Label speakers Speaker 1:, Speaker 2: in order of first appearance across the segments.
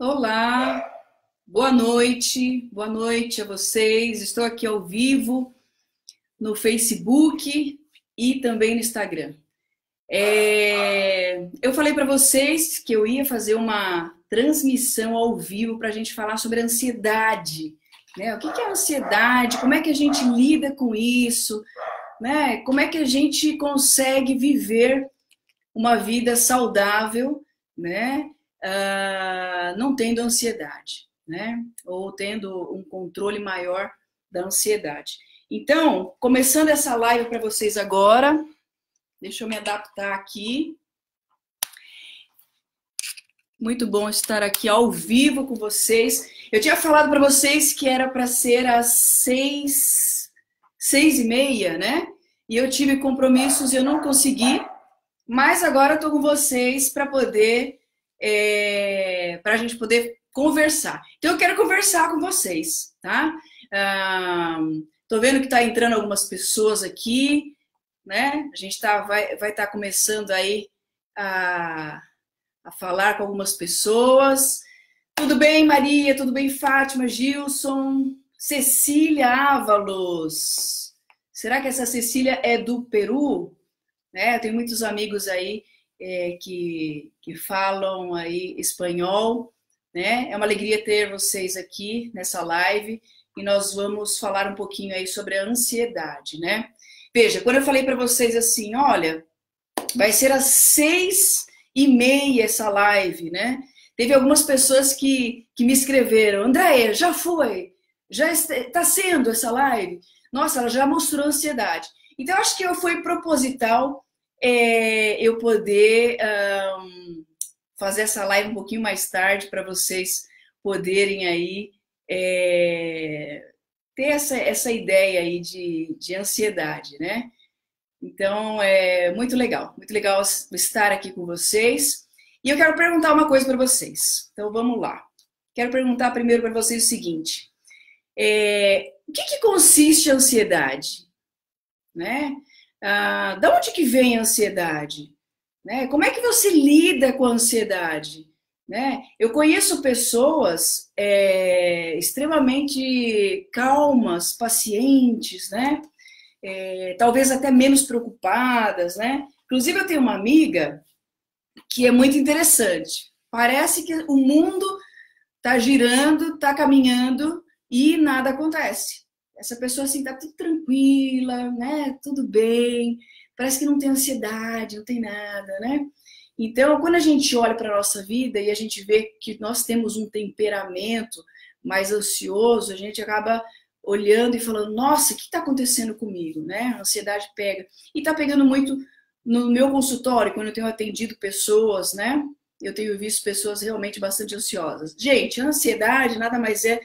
Speaker 1: Olá, boa noite a vocês. Estou aqui ao vivo no Facebook e também no Instagram. Eu falei para vocês que eu ia fazer uma transmissão ao vivo para a gente falar sobre ansiedade, né? O que é ansiedade? Como é que a gente lida com isso, né? Como é que a gente consegue viver uma vida saudável, né? Não tendo ansiedade, né? Ou tendo um controle maior da ansiedade. Então, começando essa live para vocês agora, deixa eu me adaptar aqui. Muito bom estar aqui ao vivo com vocês. Eu tinha falado para vocês que era para ser às 6h30, né? E eu tive compromissos e eu não consegui, mas agora eu estou com vocês para poder para a gente poder conversar. Então eu quero conversar com vocês, tá? Tô vendo que está entrando algumas pessoas aqui, né? A gente vai estar começando aí a falar com algumas pessoas. Tudo bem, Maria? Tudo bem, Fátima, Gilson, Cecília Ávalos? Será que essa Cecília é do Peru? Eu tenho muitos amigos aí que falam aí espanhol, né? É uma alegria ter vocês aqui nessa live e nós vamos falar um pouquinho aí sobre a ansiedade, né? Veja, quando eu falei para vocês assim, olha, vai ser às 6h30 essa live, né? Teve algumas pessoas que me escreveram, Andréia, já foi? Já está sendo essa live? Nossa, ela já mostrou ansiedade. Então, acho que foi proposital eu poder fazer essa live um pouquinho mais tarde para vocês poderem aí ter essa ideia aí de ansiedade, né? Então, é muito legal estar aqui com vocês. E eu quero perguntar uma coisa para vocês. Então, vamos lá. Quero perguntar primeiro para vocês o seguinte. O que consiste a ansiedade? Né? Da onde que vem a ansiedade? Né? Como é que você lida com a ansiedade? Né? Eu conheço pessoas extremamente calmas, pacientes, né? Talvez até menos preocupadas, né? Inclusive, eu tenho uma amiga que é muito interessante. Parece que o mundo está girando, está caminhando e nada acontece. Essa pessoa assim tá tudo tranquila, né? Tudo bem, parece que não tem ansiedade, não tem nada, né? Então, quando a gente olha para a nossa vida e a gente vê que nós temos um temperamento mais ansioso, a gente acaba olhando e falando, nossa, o que está acontecendo comigo, né? A ansiedade pega. E está pegando muito no meu consultório, quando eu tenho atendido pessoas, né? Eu tenho visto pessoas realmente bastante ansiosas. Gente, a ansiedade nada mais é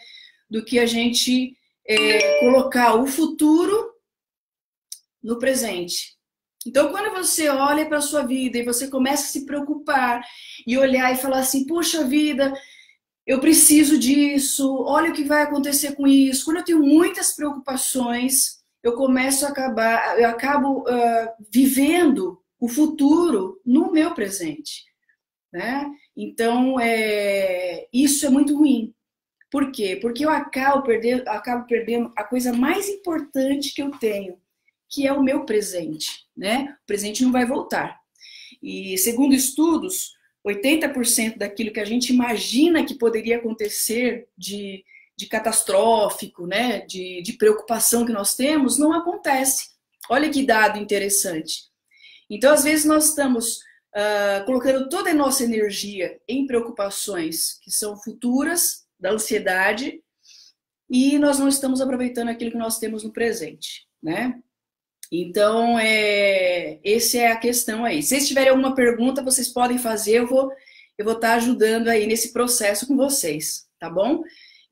Speaker 1: do que a gente colocar o futuro no presente. Então, quando você olha para a sua vida e você começa a se preocupar e olhar e falar assim, puxa vida, eu preciso disso, olha o que vai acontecer com isso. Quando eu tenho muitas preocupações, eu acabo vivendo o futuro no meu presente, né? Então, isso é muito ruim. Por quê? Porque eu acabo perdendo a coisa mais importante que eu tenho, que é o meu presente, né? O presente não vai voltar. E segundo estudos, 80% daquilo que a gente imagina que poderia acontecer de catastrófico, né? De preocupação que nós temos, não acontece. Olha que dado interessante. Então, às vezes, nós estamos colocando toda a nossa energia em preocupações que são futuras, da ansiedade, e nós não estamos aproveitando aquilo que nós temos no presente, né? Então, essa é a questão aí. Se vocês tiverem alguma pergunta, vocês podem fazer, eu vou estar ajudando aí nesse processo com vocês, tá bom?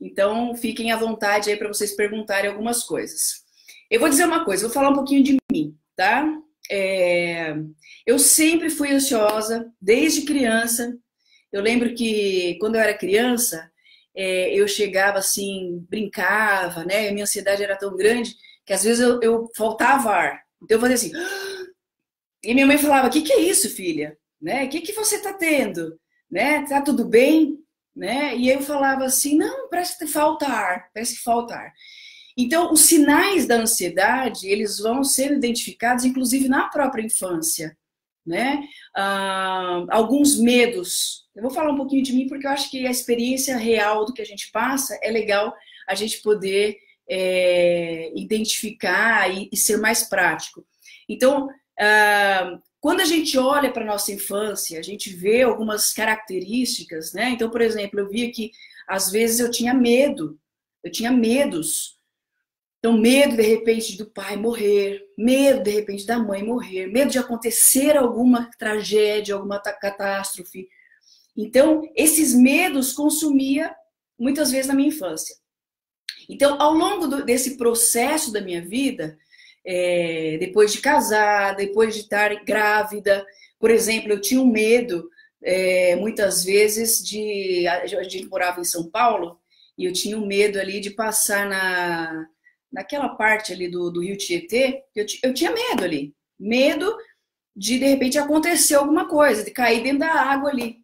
Speaker 1: Então, fiquem à vontade aí para vocês perguntarem algumas coisas. Eu vou dizer uma coisa, vou falar um pouquinho de mim, tá? Eu sempre fui ansiosa, desde criança. Eu lembro que, quando eu era criança, eu chegava assim, brincava, né? A minha ansiedade era tão grande que às vezes eu faltava ar. Então eu fazia assim. E minha mãe falava: "Que é isso, filha? Né? Que você tá tendo? Né? Tá tudo bem?" né? E eu falava assim, não, parece que falta ar, parece que falta ar. Então, os sinais da ansiedade, eles vão sendo identificados, inclusive na própria infância, né? Alguns medos. Eu vou falar um pouquinho de mim, porque eu acho que a experiência real do que a gente passa é legal a gente poder identificar e ser mais prático. Então, quando a gente olha para a nossa infância, a gente vê algumas características, né? Então, por exemplo, eu via que às vezes eu tinha medo, eu tinha medos. Então, medo de repente do pai morrer, medo de repente da mãe morrer, medo de acontecer alguma tragédia, alguma catástrofe. Então, esses medos consumia muitas vezes na minha infância. Então, ao longo desse processo da minha vida, depois de casar, depois de estar grávida, por exemplo, eu tinha um medo, muitas vezes, a gente morava em São Paulo, e eu tinha um medo ali de passar naquela parte ali do Rio Tietê, eu tinha medo ali. Medo de repente, acontecer alguma coisa, de cair dentro da água ali.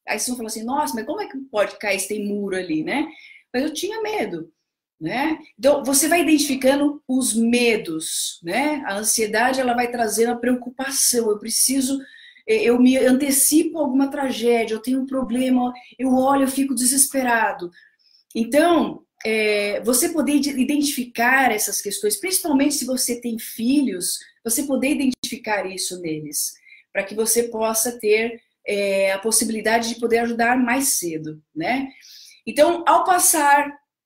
Speaker 1: Aí você fala assim, nossa, mas como é que pode cair se tem muro ali, né? Mas eu tinha medo, né? Então, você vai identificando os medos, né? A ansiedade, ela vai trazendo a preocupação. Eu me antecipo a alguma tragédia, eu tenho um problema, eu olho, eu fico desesperado. Então, você poder identificar essas questões, principalmente se você tem filhos, você poder identificar isso neles, para que você possa ter a possibilidade de poder ajudar mais cedo, né? Então,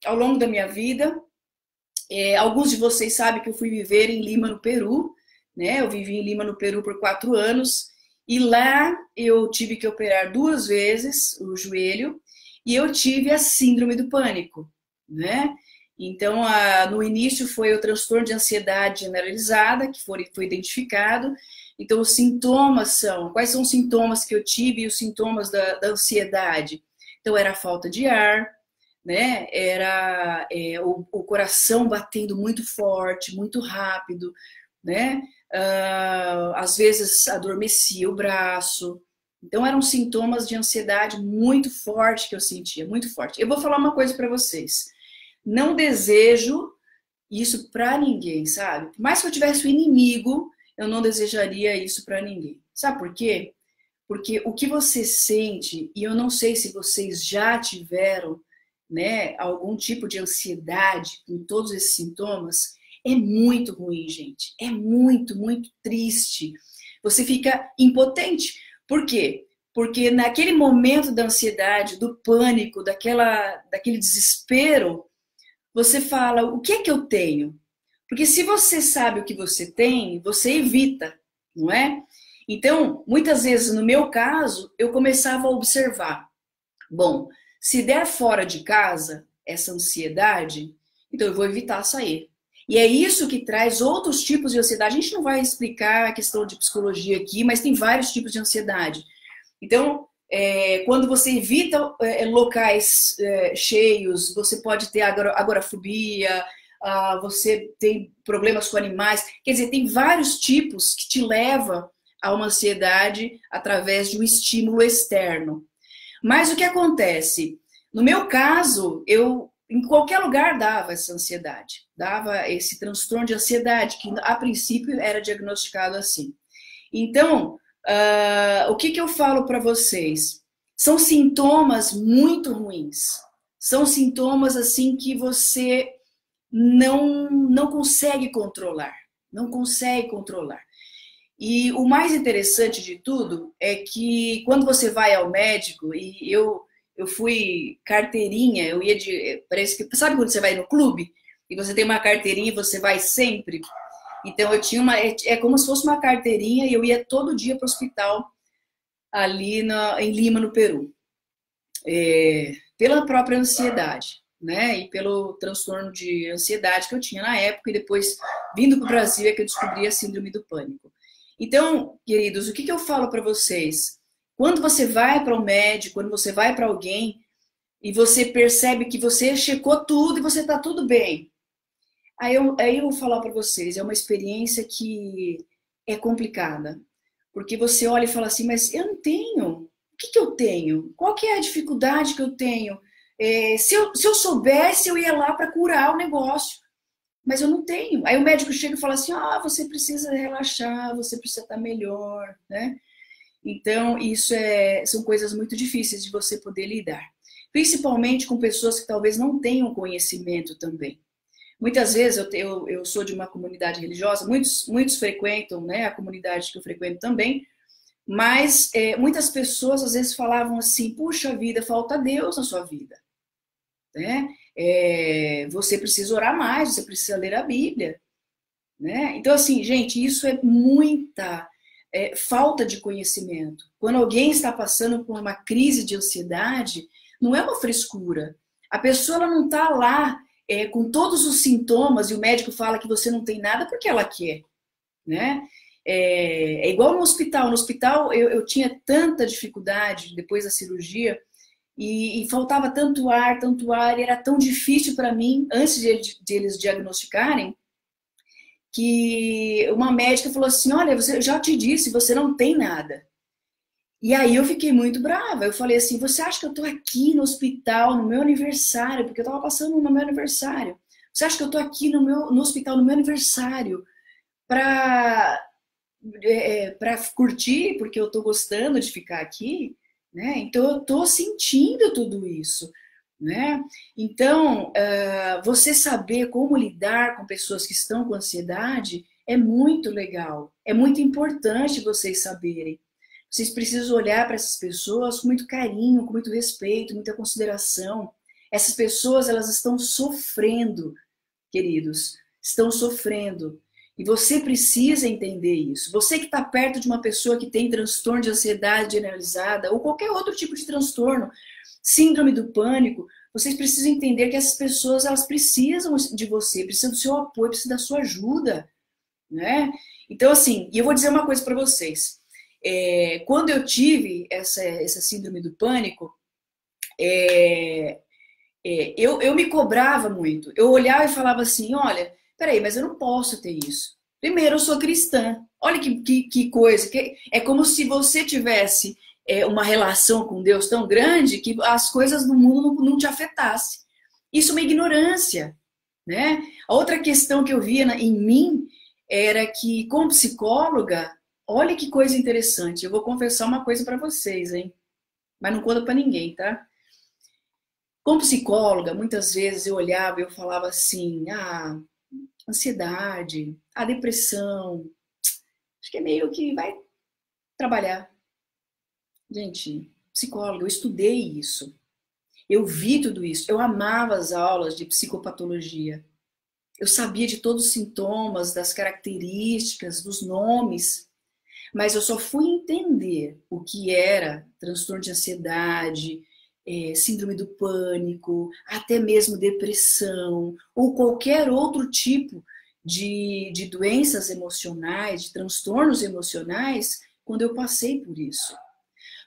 Speaker 1: ao longo da minha vida, alguns de vocês sabem que eu fui viver em Lima, no Peru, né? Eu vivi em Lima, no Peru, por 4 anos, e lá eu tive que operar 2 vezes o joelho, e eu tive a síndrome do pânico, né? Então, no início foi o transtorno de ansiedade generalizada, que foi identificado. Então, os sintomas quais são os sintomas que eu tive e os sintomas da ansiedade? Então, era a falta de ar, né? Era o coração batendo muito forte, muito rápido, né? Às vezes adormecia o braço. Então, eram sintomas de ansiedade muito forte que eu sentia, muito forte. Eu vou falar uma coisa para vocês. Não desejo isso para ninguém, sabe? Por mais que eu tivesse um inimigo, eu não desejaria isso para ninguém. Sabe por quê? Porque o que você sente, e eu não sei se vocês já tiveram, né, algum tipo de ansiedade com todos esses sintomas, é muito ruim, gente. É muito, muito triste. Você fica impotente. Por quê? Porque naquele momento da ansiedade, do pânico, daquele desespero, você fala, o que é que eu tenho? Porque se você sabe o que você tem, você evita, não é? Então, muitas vezes, no meu caso, eu começava a observar. Bom, se der fora de casa essa ansiedade, então eu vou evitar sair. E é isso que traz outros tipos de ansiedade. A gente não vai explicar a questão de psicologia aqui, mas tem vários tipos de ansiedade. Então, quando você evita locais cheios, você pode ter agorafobia, você tem problemas com animais. Quer dizer, tem vários tipos que te levam a uma ansiedade através de um estímulo externo. Mas o que acontece? No meu caso, eu em qualquer lugar dava essa ansiedade, dava esse transtorno de ansiedade, que a princípio era diagnosticado assim. Então, o que eu falo para vocês? São sintomas muito ruins. São sintomas assim que você não consegue controlar. Não consegue controlar. E o mais interessante de tudo é que quando você vai ao médico, e eu fui carteirinha, eu ia parece que, sabe quando você vai no clube e você tem uma carteirinha e você vai sempre? Então eu tinha como se fosse uma carteirinha e eu ia todo dia para o hospital ali em Lima, no Peru. Pela própria ansiedade, né? E pelo transtorno de ansiedade que eu tinha na época, e depois, vindo para o Brasil, é que eu descobri a síndrome do pânico. Então, queridos, o que eu falo para vocês? Quando você vai para o médico, quando você vai para alguém e você percebe que você checou tudo e você está tudo bem, aí eu vou falar para vocês, é uma experiência que é complicada, porque você olha e fala assim, mas eu não tenho, o que eu tenho? Qual que é a dificuldade que eu tenho? Se eu soubesse, eu ia lá para curar o negócio, mas eu não tenho. Aí o médico chega e fala assim, você precisa relaxar, você precisa estar melhor, né? Então, isso são coisas muito difíceis de você poder lidar. Principalmente com pessoas que talvez não tenham conhecimento também. Muitas vezes, eu sou de uma comunidade religiosa, muitos frequentam, né, a comunidade que eu frequento também, mas muitas pessoas às vezes falavam assim, puxa vida, falta Deus na sua vida, né? Você precisa orar mais, você precisa ler a Bíblia, né? Então, assim, gente, isso é muita falta de conhecimento. Quando alguém está passando por uma crise de ansiedade, não é uma frescura. A pessoa ela não está lá com todos os sintomas e o médico fala que você não tem nada porque ela quer, né? É igual no hospital. No hospital eu tinha tanta dificuldade depois da cirurgia e faltava tanto ar, e era tão difícil para mim, antes de eles diagnosticarem, que uma médica falou assim, olha, eu já te disse, você não tem nada. E aí eu fiquei muito brava. Eu falei assim, você acha que eu tô aqui no hospital no meu aniversário? Porque eu tava passando no meu aniversário. Você acha que eu tô aqui no hospital no meu aniversário para curtir, porque eu tô gostando de ficar aqui, né? Então eu tô sentindo tudo isso, né? Então, você saber como lidar com pessoas que estão com ansiedade é muito legal, é muito importante vocês saberem. Vocês precisam olhar para essas pessoas com muito carinho, com muito respeito, muita consideração. Essas pessoas, elas estão sofrendo, queridos, estão sofrendo. E você precisa entender isso. Você que está perto de uma pessoa que tem transtorno de ansiedade generalizada ou qualquer outro tipo de transtorno, síndrome do pânico, vocês precisam entender que essas pessoas, elas precisam de você, precisam do seu apoio, precisam da sua ajuda, né? Então, assim, e eu vou dizer uma coisa para vocês. Quando eu tive essa síndrome do pânico, eu me cobrava muito. Eu olhava e falava assim, olha, peraí, mas eu não posso ter isso. Primeiro, eu sou cristã. Olha que coisa. É como se você tivesse uma relação com Deus tão grande que as coisas do mundo não te afetassem. Isso é uma ignorância, né? A outra questão que eu via em mim era que, como psicóloga, olha que coisa interessante. Eu vou confessar uma coisa para vocês, hein? Mas não conta para ninguém, tá? Como psicóloga, muitas vezes eu olhava e eu falava assim, ansiedade, depressão, acho que é meio que vai trabalhar. Gente, psicóloga, eu estudei isso. Eu vi tudo isso. Eu amava as aulas de psicopatologia. Eu sabia de todos os sintomas, das características, dos nomes. Mas eu só fui entender o que era transtorno de ansiedade, síndrome do pânico, até mesmo depressão, ou qualquer outro tipo de doenças emocionais, de transtornos emocionais, quando eu passei por isso.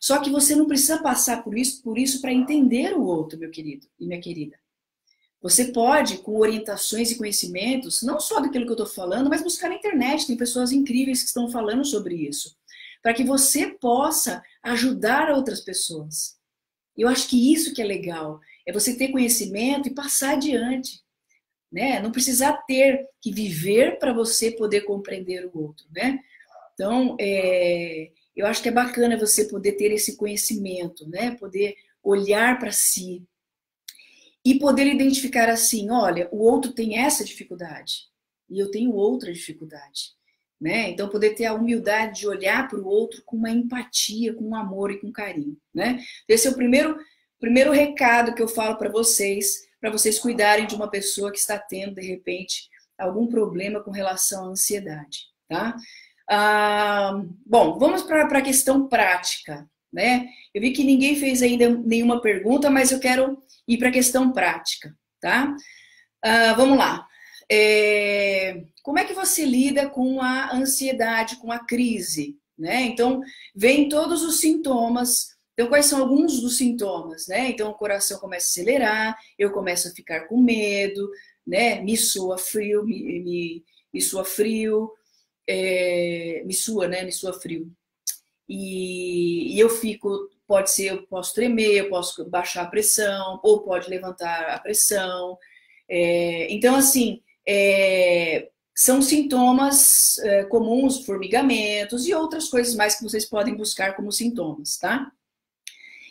Speaker 1: Só que você não precisa passar por isso para entender o outro, meu querido e minha querida. Você pode, com orientações e conhecimentos, não só daquilo que eu estou falando, mas buscar na internet, tem pessoas incríveis que estão falando sobre isso, para que você possa ajudar outras pessoas. Eu acho que isso que é legal, é você ter conhecimento e passar adiante, né? Não precisar ter que viver para você poder compreender o outro, né? Então, eu acho que é bacana você poder ter esse conhecimento, né? Poder olhar para si, e poder identificar assim, olha, o outro tem essa dificuldade e eu tenho outra dificuldade, né? Então poder ter a humildade de olhar para o outro com uma empatia, com um amor e com carinho, né? Esse é o primeiro recado que eu falo para vocês cuidarem de uma pessoa que está tendo de repente algum problema com relação à ansiedade, tá? Bom, vamos para a questão prática, né? Eu vi que ninguém fez ainda nenhuma pergunta, mas eu quero ir para a questão prática, tá? Vamos lá. Como é que você lida com a ansiedade, com a crise, né? Então, vem todos os sintomas. Então, quais são alguns dos sintomas, né? Então, o coração começa a acelerar, eu começo a ficar com medo, né? Me soa frio, me soa frio, me sua, né? Me soa frio. E eu fico pode ser, eu posso tremer, eu posso baixar a pressão, ou pode levantar a pressão. Então, assim, são sintomas comuns, formigamentos e outras coisas mais que vocês podem buscar como sintomas, tá?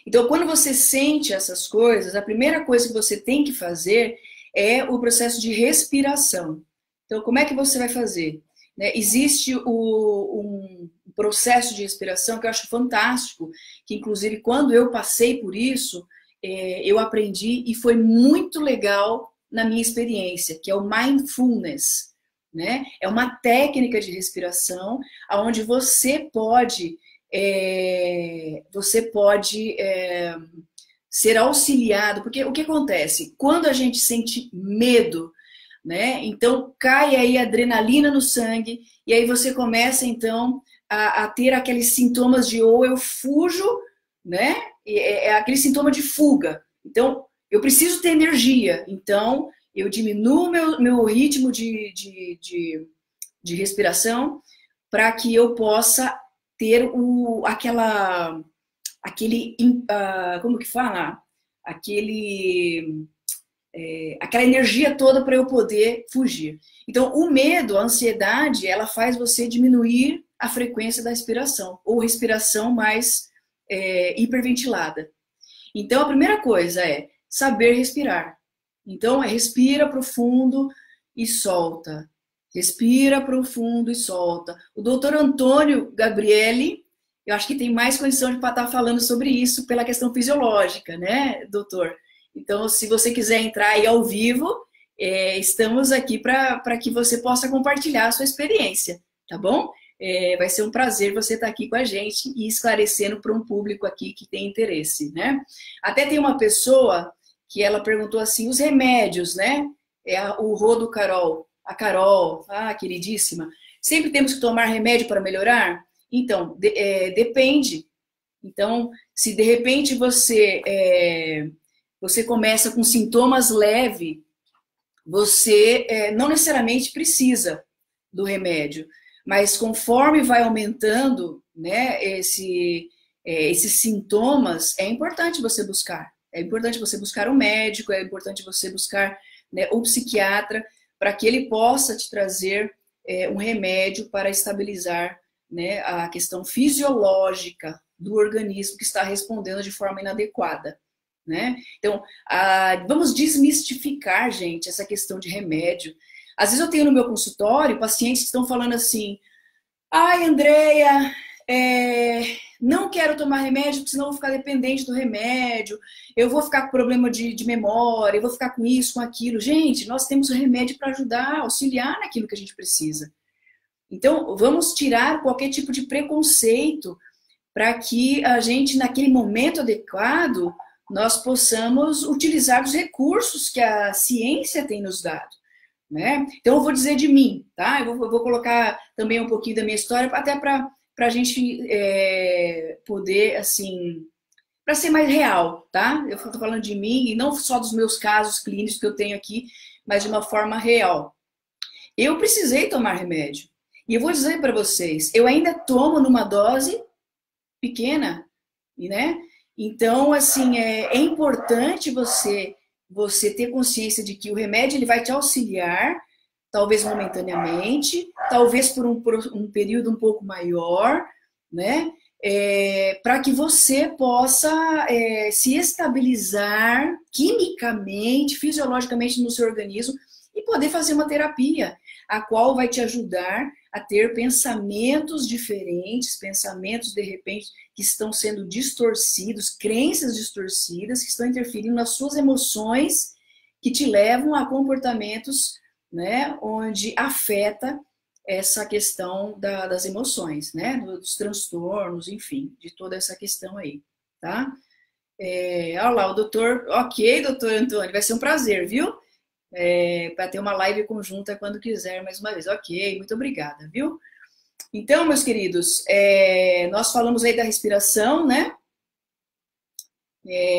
Speaker 1: Então, quando você sente essas coisas, a primeira coisa que você tem que fazer é o processo de respiração. Então, como é que você vai fazer? Existe um processo de respiração que eu acho fantástico, que inclusive quando eu passei por isso, eu aprendi e foi muito legal na minha experiência, que é o mindfulness, né? É uma técnica de respiração onde você pode ser auxiliado, porque o que acontece? Quando a gente sente medo, né? Então cai aí a adrenalina no sangue, e aí você começa então a ter aqueles sintomas de ou eu fujo, né? É aquele sintoma de fuga. Então, eu preciso ter energia, então eu diminuo meu ritmo de respiração para que eu possa ter como que fala? Aquela energia toda para eu poder fugir. Então, o medo, a ansiedade, ela faz você diminuir a frequência da respiração, ou respiração mais hiperventilada. Então, a primeira coisa é saber respirar. Então, respira profundo e solta. Respira profundo e solta. O doutor Antônio Gabriele, eu acho que tem mais condição de estar falando sobre isso pela questão fisiológica, né, doutor? Então, se você quiser entrar aí ao vivo, estamos aqui para que você possa compartilhar a sua experiência, tá bom? Vai ser um prazer você estar aqui com a gente e esclarecendo para um público aqui que tem interesse, né? Até tem uma pessoa que ela perguntou assim, os remédios, né? O Rô do Carol, a Carol, queridíssima, sempre temos que tomar remédio para melhorar? Então, depende. Então, se de repente você começa com sintomas leves, você não necessariamente precisa do remédio, mas conforme vai aumentando, né, esses sintomas, é importante você buscar. É importante você buscar um médico, é importante você buscar, né, um psiquiatra, para que ele possa te trazer um remédio para estabilizar, né, a questão fisiológica do organismo que está respondendo de forma inadequada, né? Então, vamos desmistificar, gente, essa questão de remédio. Às vezes eu tenho no meu consultório pacientes que estão falando assim, ai, Andreia, não quero tomar remédio, porque senão eu vou ficar dependente do remédio, eu vou ficar com problema de memória, eu vou ficar com isso, com aquilo. Gente, nós temos o remédio para ajudar, auxiliar naquilo que a gente precisa. Então, vamos tirar qualquer tipo de preconceito para que a gente, naquele momento adequado, nós possamos utilizar os recursos que a ciência tem nos dado, né? Então, eu vou dizer de mim, tá? Eu vou colocar também um pouquinho da minha história, até para a gente poder, assim, para ser mais real, tá? Eu estou falando de mim e não só dos meus casos clínicos que eu tenho aqui, mas de uma forma real. Eu precisei tomar remédio. E eu vou dizer para vocês, eu ainda tomo numa dose pequena, né? Então, assim, é importante você ter consciência de que o remédio ele vai te auxiliar, talvez momentaneamente, talvez por um período um pouco maior, né? Para que você possa se estabilizar quimicamente, fisiologicamente no seu organismo e poder fazer uma terapia, a qual vai te ajudar a ter pensamentos diferentes, pensamentos, de repente, que estão sendo distorcidos, crenças distorcidas, que estão interferindo nas suas emoções, que te levam a comportamentos, né, onde afeta essa questão das emoções, né, dos transtornos, enfim, de toda essa questão aí, tá? Olha lá, o doutor, ok, doutor Antônio, vai ser um prazer, viu? Para ter uma live conjunta quando quiser, mais uma vez. Ok, muito obrigada, viu? Então, meus queridos, nós falamos aí da respiração, né?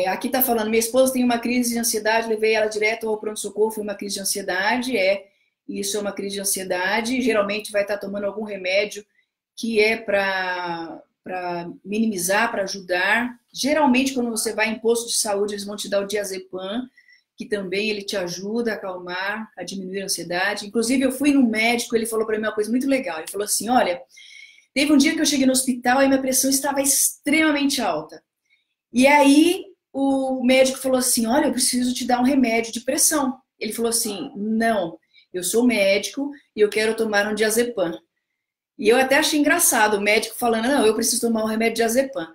Speaker 1: Aqui tá falando, minha esposa tem uma crise de ansiedade, levei ela direto ao pronto-socorro, foi uma crise de ansiedade, isso é uma crise de ansiedade, geralmente vai estar tomando algum remédio que é para minimizar, para ajudar. Geralmente, quando você vai em posto de saúde, eles vão te dar o diazepam, que também ele te ajuda a acalmar, a diminuir a ansiedade. Inclusive, eu fui no médico, ele falou para mim uma coisa muito legal. Ele falou assim, olha, teve um dia que eu cheguei no hospital e minha pressão estava extremamente alta. E aí, o médico falou assim, olha, eu preciso te dar um remédio de pressão. Ele falou assim, não, eu sou médico e eu quero tomar um diazepam. E eu até achei engraçado o médico falando, não, eu preciso tomar um remédio de diazepam.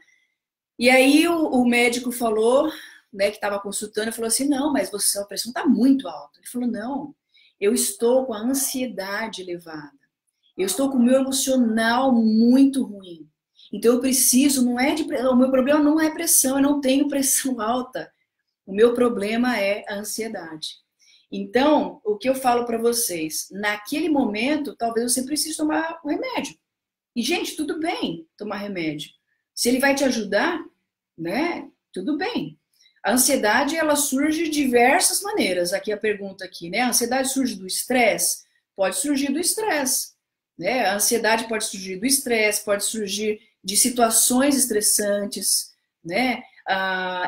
Speaker 1: E aí o médico falou, né, que estava consultando, falou assim, não, mas sua pressão está muito alta. Ele falou, não, eu estou com a ansiedade elevada. Eu estou com o meu emocional muito ruim. Então eu preciso, o meu problema não é pressão, eu não tenho pressão alta. O meu problema é a ansiedade. Então, o que eu falo para vocês, naquele momento, talvez você precise tomar um remédio. E, gente, tudo bem tomar remédio. Se ele vai te ajudar, né, tudo bem. A ansiedade, ela surge de diversas maneiras. Aqui a pergunta aqui, né? A ansiedade surge do estresse? Pode surgir do estresse. Né? A ansiedade pode surgir do estresse, pode surgir de situações estressantes, né?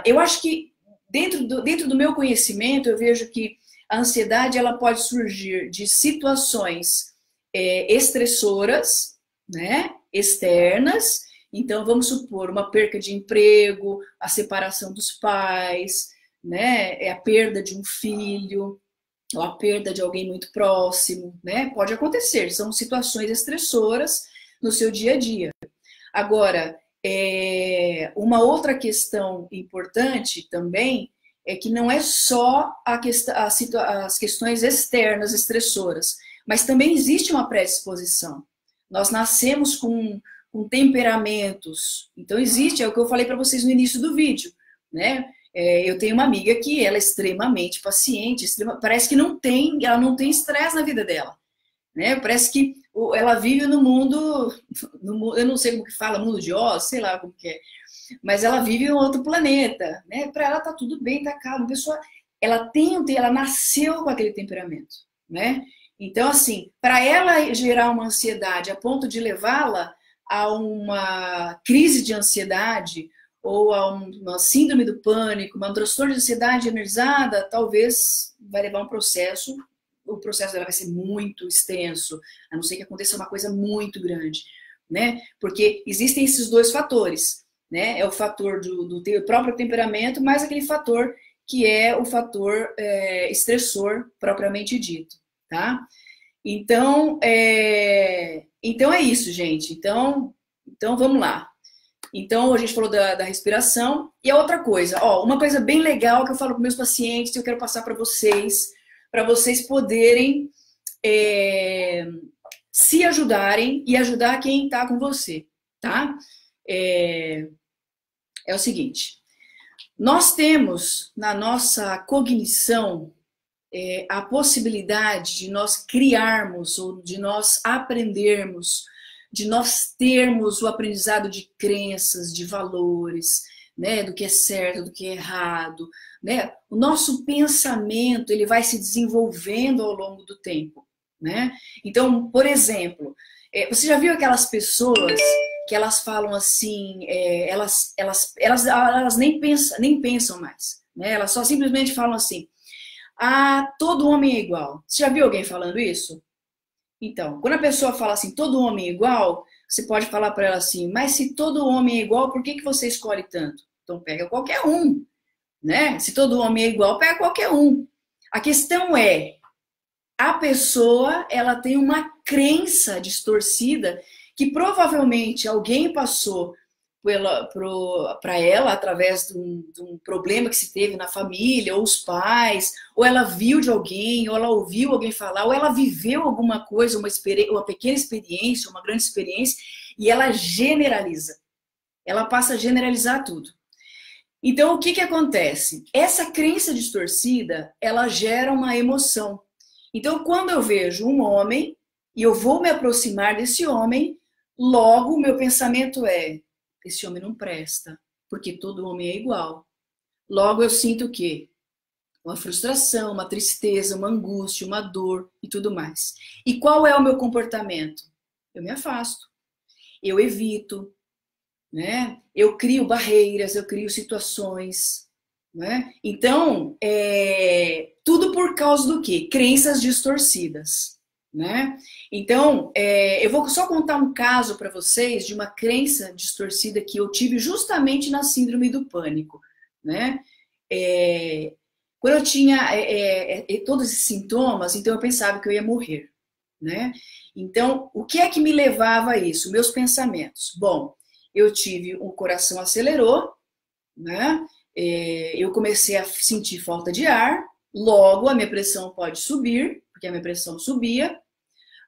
Speaker 1: Eu acho que dentro do meu conhecimento, eu vejo que a ansiedade ela pode surgir de situações estressoras, né? Externas. Então, vamos supor, uma perca de emprego, a separação dos pais, né? A perda de um filho, ou a perda de alguém muito próximo, né? Pode acontecer, são situações estressoras no seu dia a dia. Agora, uma outra questão importante também é que não é só as questões externas estressoras, mas também existe uma predisposição. Nós nascemos com temperamentos, então existe, é o que eu falei para vocês no início do vídeo, né? Eu tenho uma amiga que ela é extremamente paciente, parece que ela não tem estresse na vida dela, né? Parece que ela vive no mundo, eu não sei como que fala, mundo de Oz, sei lá como que é, mas ela vive em outro planeta, né? Para ela tá tudo bem, tá calmo. A pessoa, ela nasceu com aquele temperamento, né? Então, assim, para ela gerar uma ansiedade a ponto de levá-la a uma crise de ansiedade ou a uma síndrome do pânico, uma transtorno de ansiedade generalizada, talvez vai levar um processo. O processo dela vai ser muito extenso, a não ser que aconteça uma coisa muito grande, né? Porque existem esses dois fatores, né? É o fator do teu próprio temperamento, mais aquele fator que é o fator estressor propriamente dito, tá? Então é isso, gente. Então vamos lá. Então a gente falou da respiração e a outra coisa, uma coisa bem legal que eu falo para meus pacientes, eu quero passar para vocês poderem se ajudarem e ajudar quem está com você, tá? É o seguinte, nós temos na nossa cognição a possibilidade de nós criarmos ou de nós aprendermos, de nós termos o aprendizado de crenças, de valores, né, do que é certo, do que é errado, né? O nosso pensamento ele vai se desenvolvendo ao longo do tempo, né? Então, por exemplo, você já viu aquelas pessoas que elas falam assim, elas nem pensam mais, né? Elas só simplesmente falam assim, todo homem é igual. Você já viu alguém falando isso? Então, quando a pessoa fala assim, todo homem é igual, você pode falar para ela assim, mas se todo homem é igual, por que você escolhe tanto? Então pega qualquer um, né? Se todo homem é igual, pega qualquer um. A questão é, a pessoa, ela tem uma crença distorcida que provavelmente alguém passou para ela através de um problema que se teve na família, ou os pais, ou ela viu de alguém, ou ela ouviu alguém falar, ou ela viveu alguma coisa, uma pequena experiência, uma grande experiência, e ela generaliza. Ela passa a generalizar tudo. Então, o que acontece? Essa crença distorcida, ela gera uma emoção. Então, quando eu vejo um homem, e eu vou me aproximar desse homem, logo o meu pensamento é, esse homem não presta, porque todo homem é igual. Logo eu sinto o quê? Uma frustração, uma tristeza, uma angústia, uma dor e tudo mais. E qual é o meu comportamento? Eu me afasto, eu evito, né? Eu crio barreiras, eu crio situações, né? Então, tudo por causa do quê? Crenças distorcidas, né? Então, eu vou só contar um caso para vocês de uma crença distorcida que eu tive justamente na síndrome do pânico, né? Quando eu tinha todos esses sintomas, então eu pensava que eu ia morrer, né? Então, o que é que me levava a isso? Meus pensamentos. Bom, eu tive o coração acelerou, né? Eu comecei a sentir falta de ar, logo a minha pressão pode subir, porque a minha pressão subia,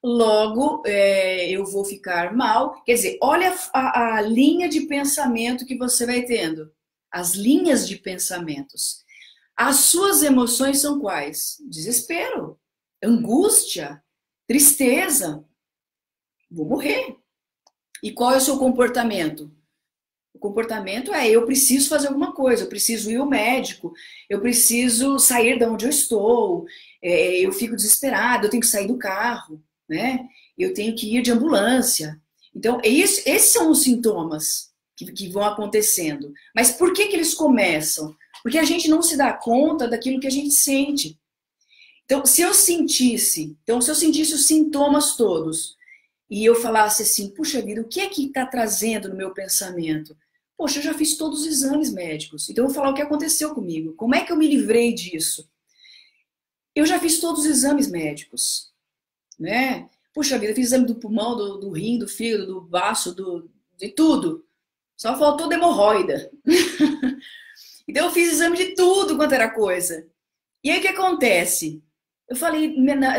Speaker 1: logo eu vou ficar mal. Quer dizer, olha a linha de pensamento que você vai tendo, as linhas de pensamentos. As suas emoções são quais? Desespero, angústia, tristeza, vou morrer. E qual é o seu comportamento? O comportamento eu preciso fazer alguma coisa, eu preciso ir ao médico, eu preciso sair de onde eu estou, eu fico desesperado, eu tenho que sair do carro, né? Eu tenho que ir de ambulância. Então, esses são os sintomas que vão acontecendo. Mas por que eles começam? Porque a gente não se dá conta daquilo que a gente sente. Então, se eu sentisse os sintomas todos, e eu falasse assim, puxa vida, o que é que está trazendo no meu pensamento? Poxa, eu já fiz todos os exames médicos, então eu vou falar o que aconteceu comigo. Como é que eu me livrei disso? Eu já fiz todos os exames médicos, né? Puxa vida, eu fiz exame do pulmão, do rim, do fígado, do baço, de tudo. Só faltou da hemorroida. Então eu fiz exame de tudo quanto era coisa. E aí o que acontece?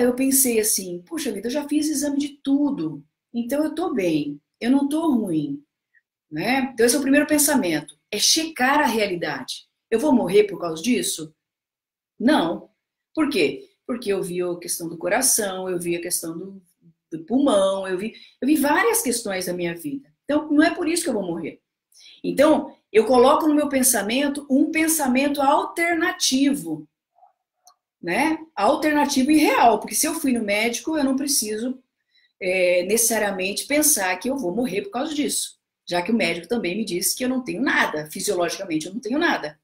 Speaker 1: Eu pensei assim, puxa vida, eu já fiz exame de tudo, então eu tô bem, eu não tô ruim, né? Então esse é o primeiro pensamento, é checar a realidade. Eu vou morrer por causa disso? Não. Por quê? Porque eu vi a questão do coração, eu vi a questão do pulmão, eu vi várias questões da minha vida. Então não é por isso que eu vou morrer. Então eu coloco no meu pensamento um pensamento alternativo, né? Alternativo e real, porque se eu fui no médico, eu não preciso necessariamente pensar que eu vou morrer por causa disso, já que o médico também me disse que eu não tenho nada, fisiologicamente eu não tenho nada.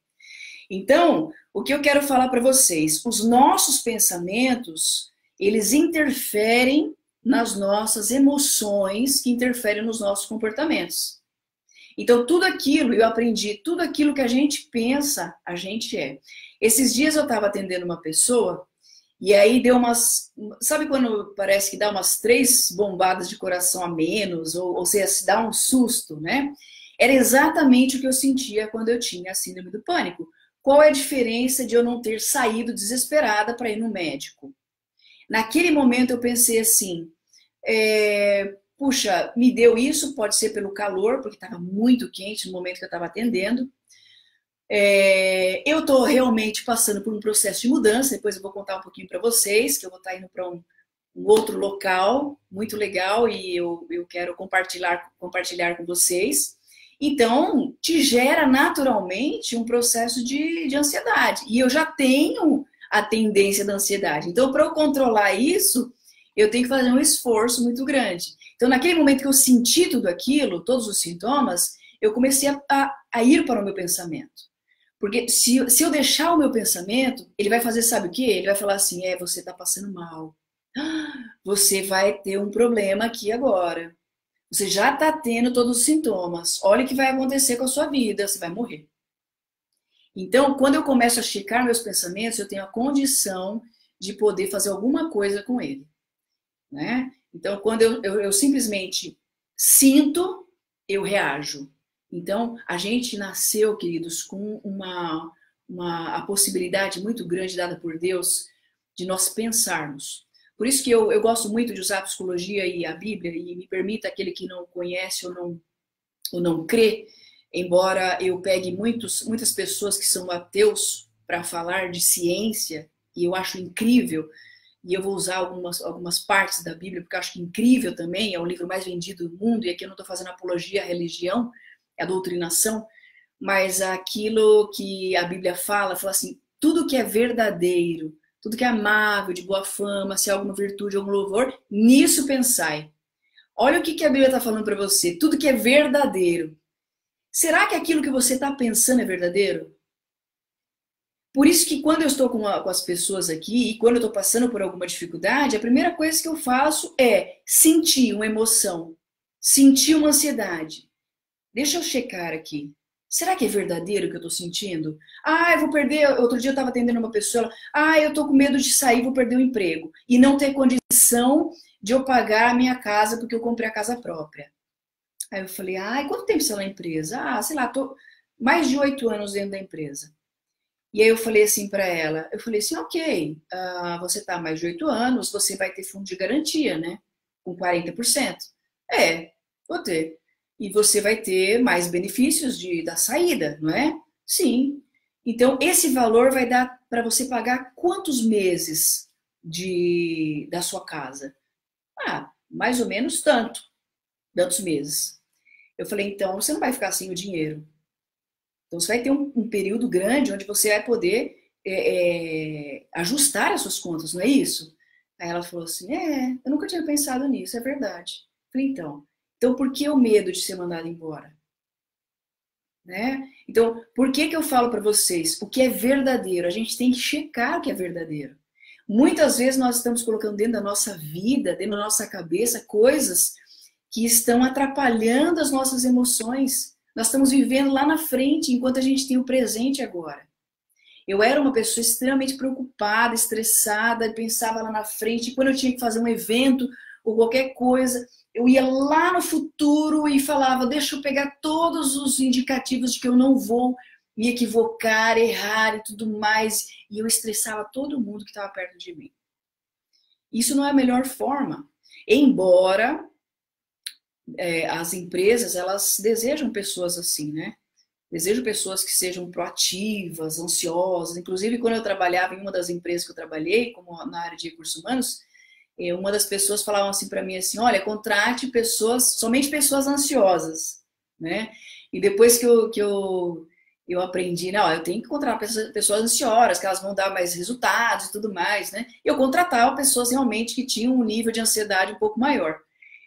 Speaker 1: Então, o que eu quero falar para vocês, os nossos pensamentos, eles interferem nas nossas emoções, que interferem nos nossos comportamentos. Então, tudo aquilo, eu aprendi, tudo aquilo que a gente pensa, a gente é. Esses dias eu estava atendendo uma pessoa e aí deu umas... Sabe quando parece que dá umas 3 bombadas de coração a menos, ou seja, se dá um susto, né? Era exatamente o que eu sentia quando eu tinha a síndrome do pânico. Qual é a diferença de eu não ter saído desesperada para ir no médico? Naquele momento eu pensei assim... puxa, me deu isso, pode ser pelo calor, porque estava muito quente no momento que eu estava atendendo. Eu estou realmente passando por um processo de mudança, depois eu vou contar um pouquinho para vocês, que eu vou estar indo para um outro local muito legal e eu quero compartilhar com vocês. Então, te gera naturalmente um processo de ansiedade. E eu já tenho a tendência da ansiedade. Então, para eu controlar isso, eu tenho que fazer um esforço muito grande. Então, naquele momento que eu senti tudo aquilo, todos os sintomas, eu comecei a ir para o meu pensamento. Porque se eu deixar o meu pensamento, ele vai fazer, sabe o quê? Ele vai falar assim, você está passando mal. Você vai ter um problema aqui agora. Você já está tendo todos os sintomas. Olha o que vai acontecer com a sua vida, você vai morrer. Então, quando eu começo a checar meus pensamentos, eu tenho a condição de poder fazer alguma coisa com ele, né? Então, quando eu simplesmente sinto, eu reajo. Então, a gente nasceu, queridos, com a possibilidade muito grande dada por Deus de nós pensarmos. Por isso que eu gosto muito de usar a psicologia e a Bíblia, e me permita aquele que não conhece ou não crê, embora eu pegue muitas pessoas que são ateus para falar de ciência, e eu acho incrível, e eu vou usar algumas partes da Bíblia, porque eu acho que incrível também, é o livro mais vendido do mundo, e aqui eu não estou fazendo apologia à religião, à doutrinação, mas aquilo que a Bíblia fala assim, tudo que é verdadeiro, tudo que é amável, de boa fama, se há alguma virtude, algum louvor, nisso pensai. Olha o que a Bíblia está falando para você, tudo que é verdadeiro. Será que aquilo que você está pensando é verdadeiro? Por isso que quando eu estou com as pessoas aqui e quando eu estou passando por alguma dificuldade, a primeira coisa que eu faço é sentir uma emoção, sentir uma ansiedade. Deixa eu checar aqui. Será que é verdadeiro o que eu estou sentindo? Ah, eu vou perder. Outro dia eu estava atendendo uma pessoa. Eu estou com medo de sair, vou perder o emprego. E não ter condição de eu pagar a minha casa porque eu comprei a casa própria. Aí eu falei, e quanto tempo você está na empresa? Sei lá, tô mais de 8 anos dentro da empresa. E aí eu falei assim para ela, eu falei assim, ok, você está há mais de 8 anos, você vai ter fundo de garantia, né? Com 40%. Vou ter. E você vai ter mais benefícios da saída, não é? Sim. Então, esse valor vai dar para você pagar quantos meses da sua casa? Mais ou menos tantos meses. Eu falei, então, você não vai ficar sem o dinheiro. Então, você vai ter um período grande onde você vai poder ajustar as suas contas, não é isso? Aí ela falou assim, eu nunca tinha pensado nisso, é verdade. Eu falei, então por que o medo de ser mandado embora? Né? Então, por que eu falo para vocês? O que é verdadeiro? A gente tem que checar o que é verdadeiro. Muitas vezes nós estamos colocando dentro da nossa vida, dentro da nossa cabeça, coisas que estão atrapalhando as nossas emoções. Nós estamos vivendo lá na frente, enquanto a gente tem o presente agora. Eu era uma pessoa extremamente preocupada, estressada, pensava lá na frente. Quando eu tinha que fazer um evento ou qualquer coisa, eu ia lá no futuro e falava, deixa eu pegar todos os indicativos de que eu não vou me equivocar, errar e tudo mais. E eu estressava todo mundo que estava perto de mim. Isso não é a melhor forma. Embora as empresas, elas desejam pessoas assim, né? Desejam pessoas que sejam proativas, ansiosas. Inclusive, quando eu trabalhava em uma das empresas que eu trabalhei, como na área de recursos humanos, uma das pessoas falavam assim para mim assim, olha, contrate somente pessoas ansiosas, né? E depois que eu aprendi, não, eu tenho que contratar pessoas ansiosas, que elas vão dar mais resultados e tudo mais, né? Eu contratava pessoas realmente que tinham um nível de ansiedade um pouco maior.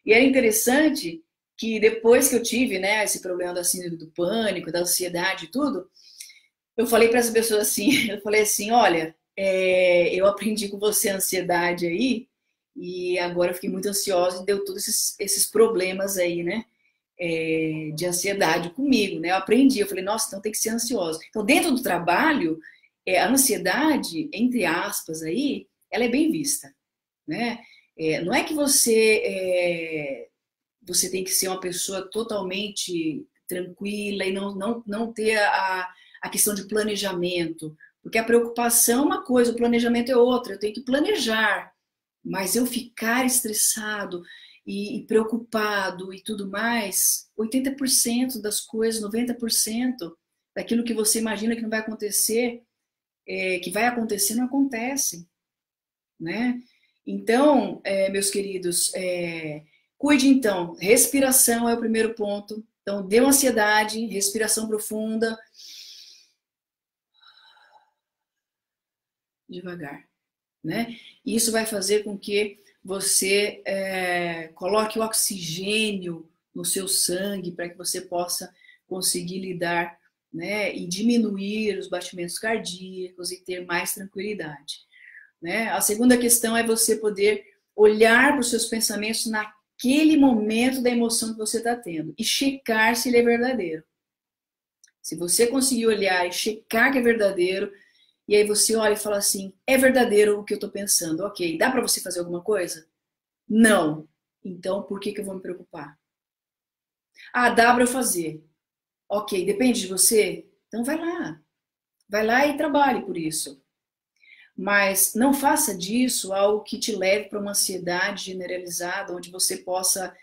Speaker 1: E era interessante que depois que eu tive, né, esse problema da síndrome do pânico, da ansiedade e tudo, eu falei para essa pessoa assim, eu falei assim, olha, eu aprendi com você a ansiedade aí, e agora eu fiquei muito ansiosa e deu todos esses problemas aí, né, de ansiedade comigo, né, eu aprendi, eu falei, nossa, então tem que ser ansiosa. Então, dentro do trabalho, a ansiedade, entre aspas aí, ela é bem vista, né, não é que você tem que ser uma pessoa totalmente tranquila e não ter a questão de planejamento. Porque a preocupação é uma coisa, o planejamento é outra. Eu tenho que planejar. Mas eu ficar estressado e preocupado e tudo mais, 80% das coisas, 90% daquilo que você imagina que não vai acontecer, que vai acontecer, não acontece. Né? Então, meus queridos, cuide então, respiração é o primeiro ponto. Então, deu ansiedade, respiração profunda, devagar, né? Isso vai fazer com que você coloque o oxigênio no seu sangue para que você possa conseguir lidar, né? E diminuir os batimentos cardíacos e ter mais tranquilidade, né? A segunda questão é você poder olhar para os seus pensamentos naquele momento da emoção que você está tendo e checar se ele é verdadeiro. Se você conseguir olhar e checar que é verdadeiro, e aí você olha e fala assim, é verdadeiro o que eu estou pensando, ok, dá para você fazer alguma coisa? Não. Então, por que eu vou me preocupar? Dá para eu fazer. Ok, depende de você? Então vai lá. Vai lá e trabalhe por isso. Mas não faça disso algo que te leve para uma ansiedade generalizada, onde você possa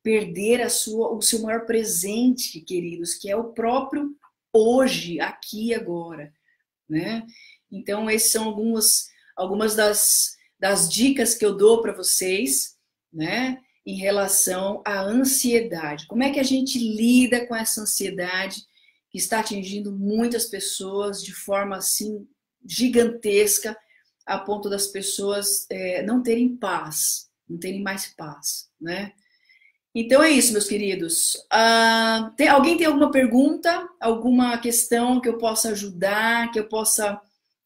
Speaker 1: perder o seu maior presente, queridos, que é o próprio hoje, aqui e agora, né? Então, essas são algumas das dicas que eu dou para vocês, né? Em relação à ansiedade. Como é que a gente lida com essa ansiedade que está atingindo muitas pessoas de forma assim gigantesca, a ponto das pessoas não terem paz, não terem mais paz, né? Então é isso, meus queridos. Alguém tem alguma pergunta, alguma questão que eu possa ajudar, que eu possa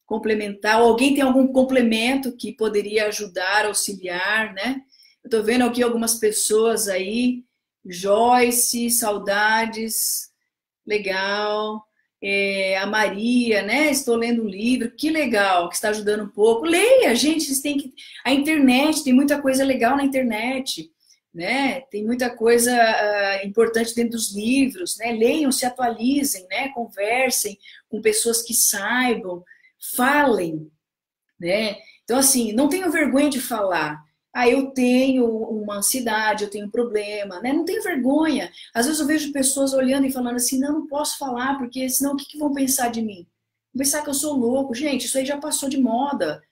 Speaker 1: complementar? Ou alguém tem algum complemento que poderia ajudar, auxiliar, né? Eu tô vendo aqui algumas pessoas aí. Joyce, saudades, legal. A Maria, né? Estou lendo um livro, que legal, que está ajudando um pouco. Leia, gente, vocês têm que. A internet, tem muita coisa legal na internet, né? Tem muita coisa importante dentro dos livros, né? Leiam, se atualizem, né? Conversem com pessoas que saibam, falem, né? Então, assim, não tenham vergonha de falar. Ah, eu tenho uma ansiedade, eu tenho um problema, né? Não tenho vergonha. Às vezes eu vejo pessoas olhando e falando assim, não, não posso falar, porque senão o que vão pensar de mim? Vão pensar que eu sou louco. Gente, isso aí já passou de moda.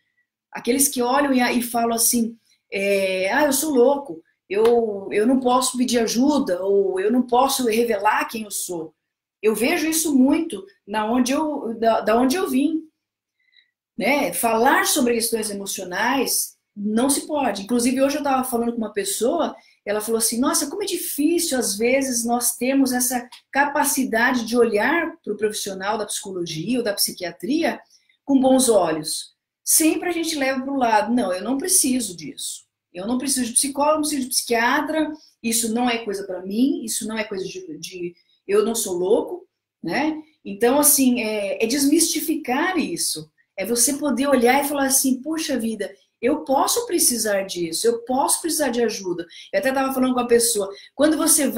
Speaker 1: Aqueles que olham e falam assim, eu sou louco, eu não posso pedir ajuda, ou eu não posso revelar quem eu sou. Eu vejo isso muito da onde eu vim, né? Falar sobre questões emocionais não se pode. Inclusive, hoje eu estava falando com uma pessoa, ela falou assim, nossa, como é difícil, às vezes, nós temos essa capacidade de olhar para o profissional da psicologia ou da psiquiatria com bons olhos. Sempre a gente leva para o lado, não, eu não preciso disso. Eu não preciso de psicólogo, não preciso de psiquiatra, isso não é coisa para mim, isso não é coisa de... Eu não sou louco, né? Então, assim, é desmistificar isso. É você poder olhar e falar assim, puxa vida, eu posso precisar disso, eu posso precisar de ajuda. Eu até estava falando com a pessoa, quando você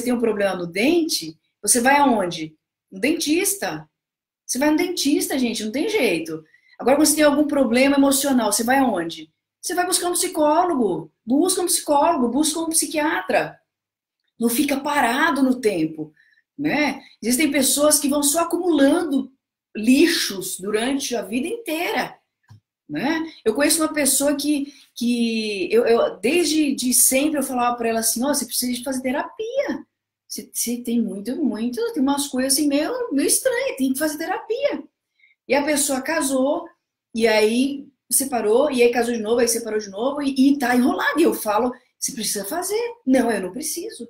Speaker 1: tem um problema no dente, você vai aonde? No dentista. Você vai no dentista, gente, não tem jeito. Agora, quando você tem algum problema emocional, você vai aonde? Você vai buscar um psicólogo, busca um psiquiatra. Não fica parado no tempo, né? Existem pessoas que vão só acumulando lixos durante a vida inteira, né? Eu conheço uma pessoa que desde de sempre eu falava para ela assim, ó, você precisa de fazer terapia. Você tem tem umas coisas assim meio estranhas, tem que fazer terapia. E a pessoa casou, e aí separou, e aí casou de novo, aí separou de novo, e tá enrolado. E eu falo, você precisa fazer. Não, eu não preciso.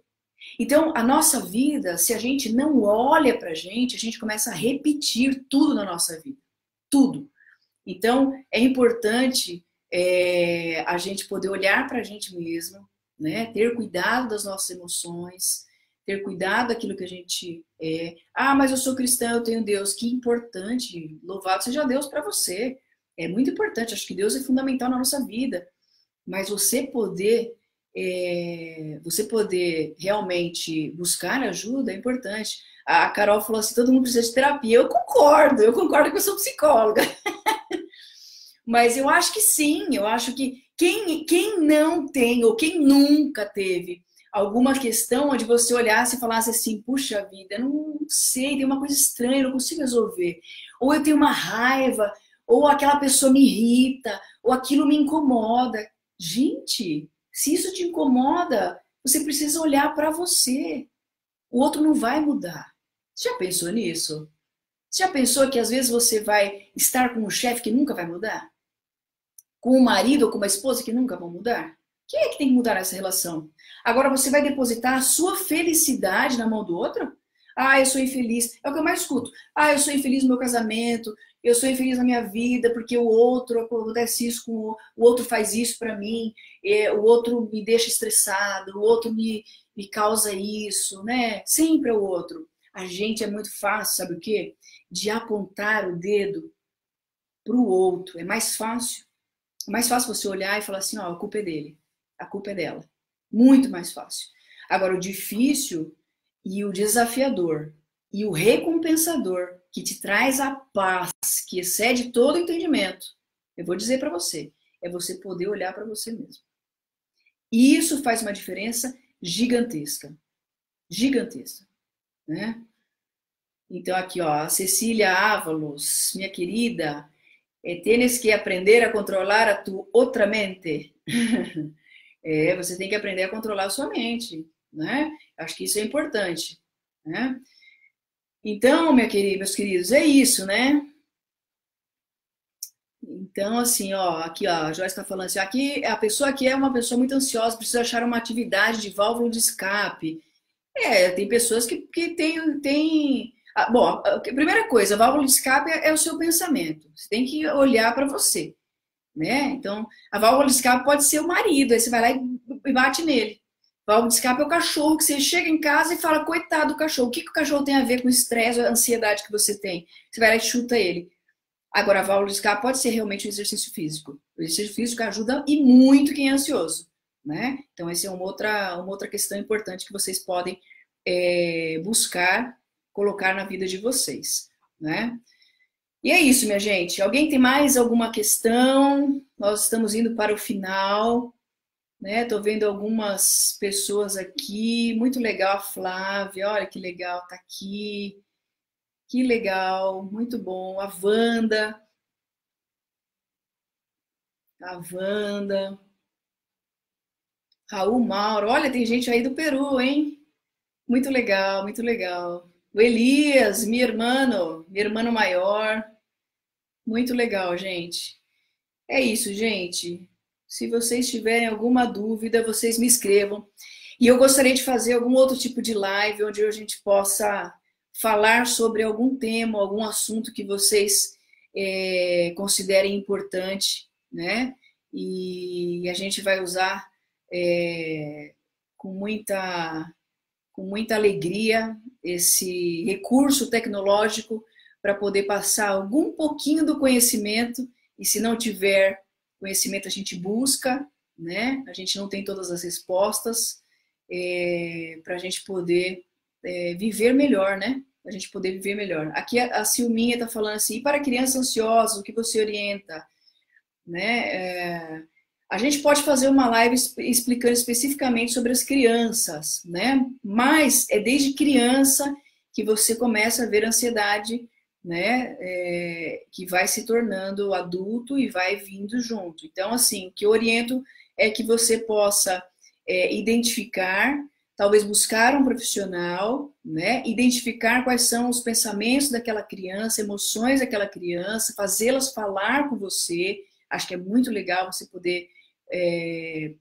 Speaker 1: Então, a nossa vida, se a gente não olha pra gente, a gente começa a repetir tudo na nossa vida. Tudo. Então, é importante a gente poder olhar para a gente mesmo, né? Ter cuidado das nossas emoções, ter cuidado daquilo que a gente é. Ah, mas eu sou cristã, eu tenho Deus. Que importante. Louvado seja Deus para você. É muito importante. Acho que Deus é fundamental na nossa vida. Mas você poder realmente buscar ajuda é importante. A Carol falou assim, todo mundo precisa de terapia. Eu concordo que eu sou psicóloga. Mas eu acho que sim, eu acho que quem não tem ou quem nunca teve alguma questão onde você olhasse e falasse assim, puxa vida, eu não sei, tem uma coisa estranha, eu não consigo resolver. Ou eu tenho uma raiva, ou aquela pessoa me irrita, ou aquilo me incomoda. Gente, se isso te incomoda, você precisa olhar para você. O outro não vai mudar. Você já pensou nisso? Você já pensou que às vezes você vai estar com um chefe que nunca vai mudar? Com um marido ou com uma esposa que nunca vão mudar? Quem é que tem que mudar essa relação? Agora você vai depositar a sua felicidade na mão do outro? Ah, eu sou infeliz. É o que eu mais escuto. Ah, eu sou infeliz no meu casamento, eu sou infeliz na minha vida porque o outro acontece isso com o outro faz isso para mim, o outro me deixa estressado, o outro me causa isso, né? Sempre é o outro. A gente é muito fácil, sabe o quê? De apontar o dedo para o outro. É mais fácil. É mais fácil você olhar e falar assim, ó, a culpa é dele, a culpa é dela. Muito mais fácil. Agora, o difícil e o desafiador e o recompensador que te traz a paz, que excede todo o entendimento, eu vou dizer para você, é você poder olhar para você mesmo. E isso faz uma diferença gigantesca. Gigantesca, né? Então aqui, ó, a Cecília Ávalos, minha querida, tienes que aprender a controlar a tu outra mente. Você tem que aprender a controlar a sua mente, né? Acho que isso é importante, né? Então, meus queridos, é isso, né? Então, assim, ó, aqui, ó, a Joyce está falando assim, aqui a pessoa aqui é uma pessoa muito ansiosa, precisa achar uma atividade de válvula de escape. Tem pessoas que têm. Bom, a primeira coisa, a válvula de escape é o seu pensamento. Você tem que olhar para você, né? Então, a válvula de escape pode ser o marido, aí você vai lá e bate nele. A válvula de escape é o cachorro, que você chega em casa e fala, coitado do cachorro, o que o cachorro tem a ver com o estresse, a ansiedade que você tem? Você vai lá e chuta ele. Agora, a válvula de escape pode ser realmente um exercício físico. O exercício físico ajuda e muito quem é ansioso, né? Então, essa é uma outra questão importante que vocês podem buscar colocar na vida de vocês, né? E é isso, minha gente. Alguém tem mais alguma questão? Nós estamos indo para o final, né? Tô vendo algumas pessoas aqui. Muito legal, a Flávia. Olha que legal, tá aqui. Que legal, muito bom. A Wanda. A Wanda. Raul Mauro. Olha, tem gente aí do Peru, hein? Muito legal, muito legal. O Elias, meu irmão maior. Muito legal, gente. É isso, gente. Se vocês tiverem alguma dúvida, vocês me escrevam. E eu gostaria de fazer algum outro tipo de live onde a gente possa falar sobre algum tema, algum assunto que vocês considerem importante, né? E a gente vai usar com muita alegria esse recurso tecnológico para poder passar algum pouquinho do conhecimento, e se não tiver conhecimento a gente busca, né? A gente não tem todas as respostas para a gente poder viver melhor, né? A gente poder viver melhor. Aqui a Silminha está falando assim, e para crianças ansiosas, o que você orienta? Né? A gente pode fazer uma live explicando especificamente sobre as crianças, né? Mas é desde criança que você começa a ver ansiedade, né? Que vai se tornando adulto e vai vindo junto. Então, assim, o que eu oriento é que você possa identificar, talvez buscar um profissional, né? Identificar quais são os pensamentos daquela criança, emoções daquela criança, fazê-las falar com você. Acho que é muito legal você poder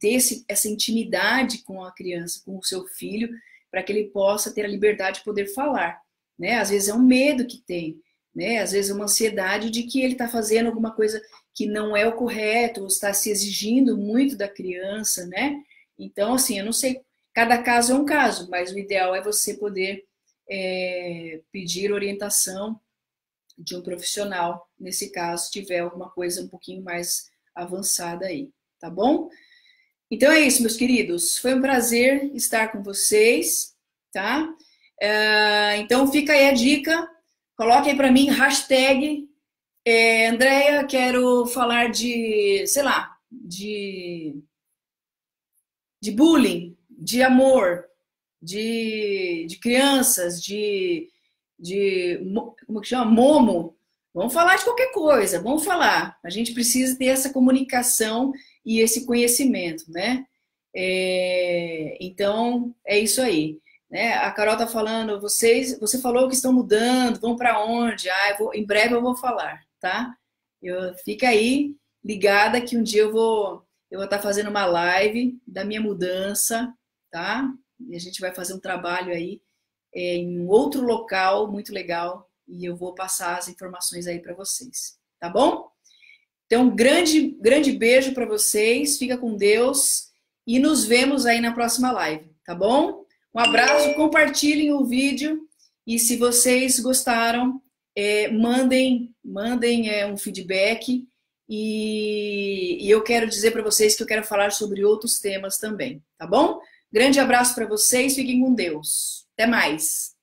Speaker 1: ter essa intimidade com a criança, com o seu filho, para que ele possa ter a liberdade de poder falar, né? Às vezes é um medo que tem, né? Às vezes é uma ansiedade de que ele está fazendo alguma coisa que não é o correto, ou está se exigindo muito da criança, né? Então, assim, eu não sei, cada caso é um caso, mas o ideal é você poder pedir orientação de um profissional, nesse caso, se tiver alguma coisa um pouquinho mais avançada aí, tá bom? Então é isso, meus queridos. Foi um prazer estar com vocês, tá? Então fica aí a dica. Coloquem para mim, hashtag Andréia, quero falar de, sei lá, de bullying, de amor, de crianças, como que chama? Momo. Vamos falar de qualquer coisa, vamos falar. A gente precisa ter essa comunicação e esse conhecimento, né? Então, é isso aí. Né? A Carol tá falando, você falou que estão mudando, vão para onde? Em breve eu vou falar, tá? Fica aí ligada que um dia eu vou estar fazendo uma live da minha mudança, tá? E a gente vai fazer um trabalho aí em um outro local muito legal e eu vou passar as informações aí para vocês, tá bom? Então, grande beijo para vocês, fica com Deus e nos vemos aí na próxima live, tá bom? Um abraço, compartilhem o vídeo e se vocês gostaram, mandem um feedback e eu quero dizer para vocês que eu quero falar sobre outros temas também, tá bom? Grande abraço para vocês, fiquem com Deus. Até mais!